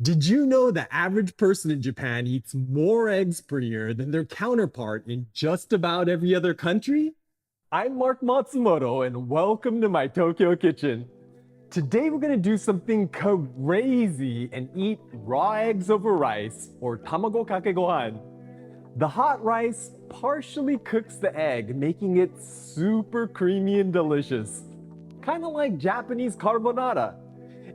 Did you know the average person in Japan eats more eggs per year than their counterpart in just about every other country? I'm Mark Matsumoto and welcome to my Tokyo kitchen. Today we're gonna do something crazy and eat raw eggs over rice, or Tamago Kake Gohan. The hot rice partially cooks the egg, making it super creamy and delicious. Kind of like Japanese carbonara.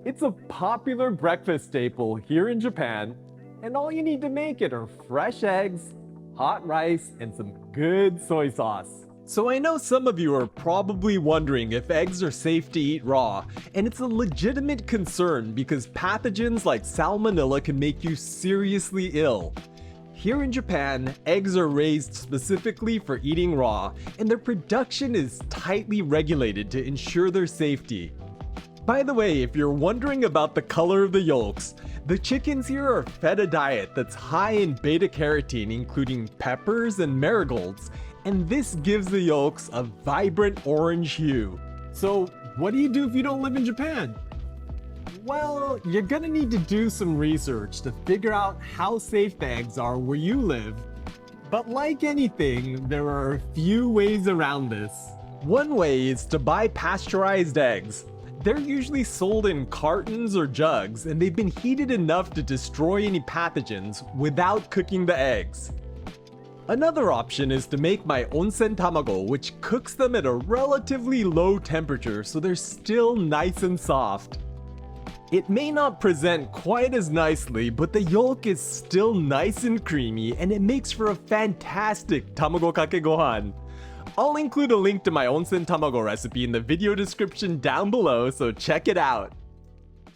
It's a popular breakfast staple here in Japan, and all you need to make it are fresh eggs, hot rice, and some good soy sauce. So I know some of you are probably wondering if eggs are safe to eat raw, and it's a legitimate concern because pathogens like salmonella can make you seriously ill. Here in Japan, eggs are raised specifically for eating raw, and their production is tightly regulated to ensure their safety. By the way, if you're wondering about the color of the yolks, the chickens here are fed a diet that's high in beta-carotene, including peppers and marigolds, and this gives the yolks a vibrant orange hue. So, what do you do if you don't live in Japan? Well, you're gonna need to do some research to figure out how safe the eggs are where you live. But like anything, there are a few ways around this. One way is to buy pasteurized eggs. They're usually sold in cartons or jugs, and they've been heated enough to destroy any pathogens without cooking the eggs. Another option is to make my onsen tamago, which cooks them at a relatively low temperature so they're still nice and soft. It may not present quite as nicely, but the yolk is still nice and creamy, and it makes for a fantastic tamago kake gohan. I'll include a link to my onsen tamago recipe in the video description down below, so check it out.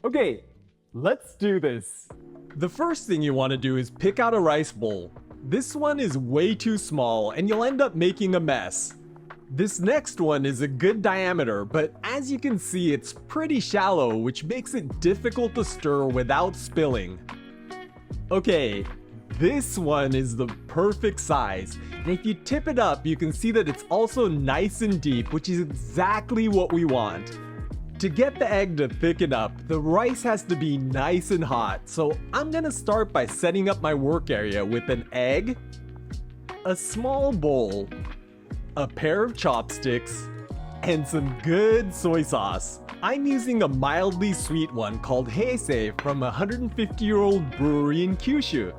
Okay, let's do this. The first thing you want to do is pick out a rice bowl. This one is way too small and you'll end up making a mess. This next one is a good diameter, but as you can see, it's pretty shallow, which makes it difficult to stir without spilling. Okay, this one is the perfect size, and if you tip it up, you can see that it's also nice and deep, which is exactly what we want. To get the egg to thicken up, the rice has to be nice and hot, so I'm gonna start by setting up my work area with an egg, a small bowl, a pair of chopsticks, and some good soy sauce. I'm using a mildly sweet one called Heisei from a 150-year-old brewery in Kyushu.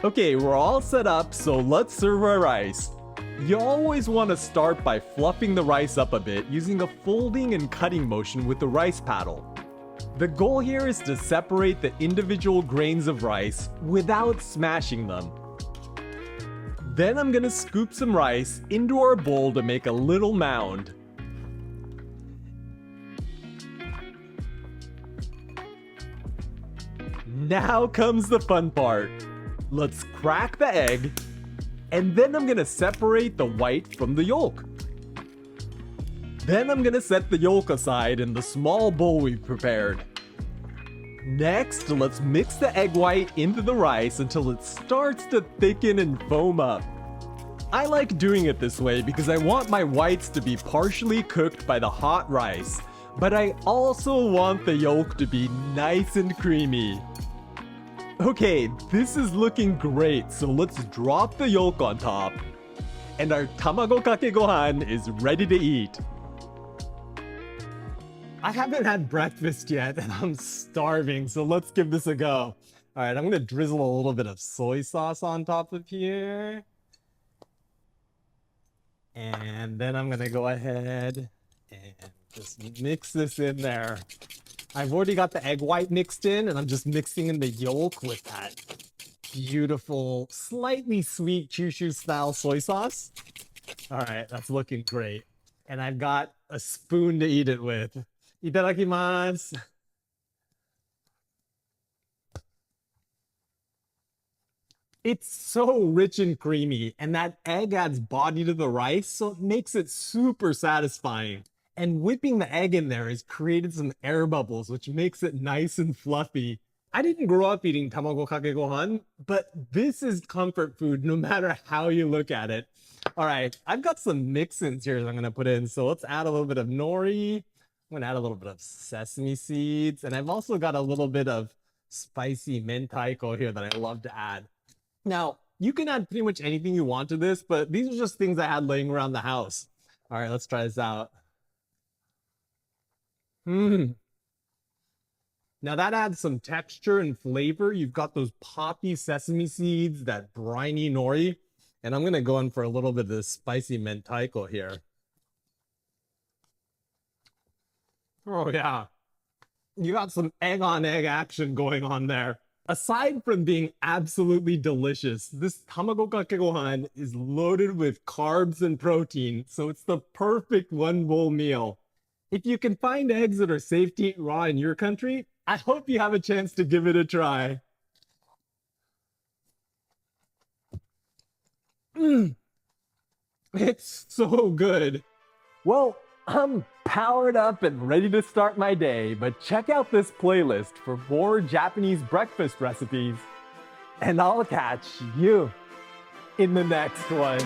Okay, we're all set up, so let's serve our rice. You always want to start by fluffing the rice up a bit using a folding and cutting motion with the rice paddle. The goal here is to separate the individual grains of rice without smashing them. Then I'm gonna scoop some rice into our bowl to make a little mound. Now comes the fun part. Let's crack the egg, and then I'm gonna separate the white from the yolk. Then I'm gonna set the yolk aside in the small bowl we've prepared. Next, let's mix the egg white into the rice until it starts to thicken and foam up. I like doing it this way because I want my whites to be partially cooked by the hot rice, but I also want the yolk to be nice and creamy. Okay, this is looking great, so let's drop the yolk on top. And our tamago kake gohan is ready to eat. I haven't had breakfast yet and I'm starving, so let's give this a go. Alright, I'm gonna drizzle a little bit of soy sauce on top of here. And then I'm gonna go ahead and just mix this in there. I've already got the egg white mixed in, and I'm just mixing in the yolk with that beautiful, slightly sweet Kyushu style soy sauce. All right, that's looking great. And I've got a spoon to eat it with. Itadakimasu. It's so rich and creamy, and that egg adds body to the rice, so it makes it super satisfying. And whipping the egg in there has created some air bubbles, which makes it nice and fluffy. I didn't grow up eating tamago kake gohan, but this is comfort food no matter how you look at it. All right, I've got some mix-ins here that I'm gonna put in. So let's add a little bit of nori. I'm gonna add a little bit of sesame seeds, and I've also got a little bit of spicy mentaiko here that I love to add. Now, you can add pretty much anything you want to this, but these are just things I had laying around the house. All right, let's try this out. Mmm. Now that adds some texture and flavor. You've got those poppy sesame seeds, that briny nori, and I'm gonna go in for a little bit of this spicy mentaiko here. Oh yeah, you got some egg on egg action going on there. Aside from being absolutely delicious, this Tamago Kake Gohan is loaded with carbs and protein, so it's the perfect one bowl meal. If you can find eggs that are safe to eat raw in your country, I hope you have a chance to give it a try. Mm, it's so good. Well, I'm powered up and ready to start my day, but check out this playlist for more Japanese breakfast recipes. And I'll catch you in the next one.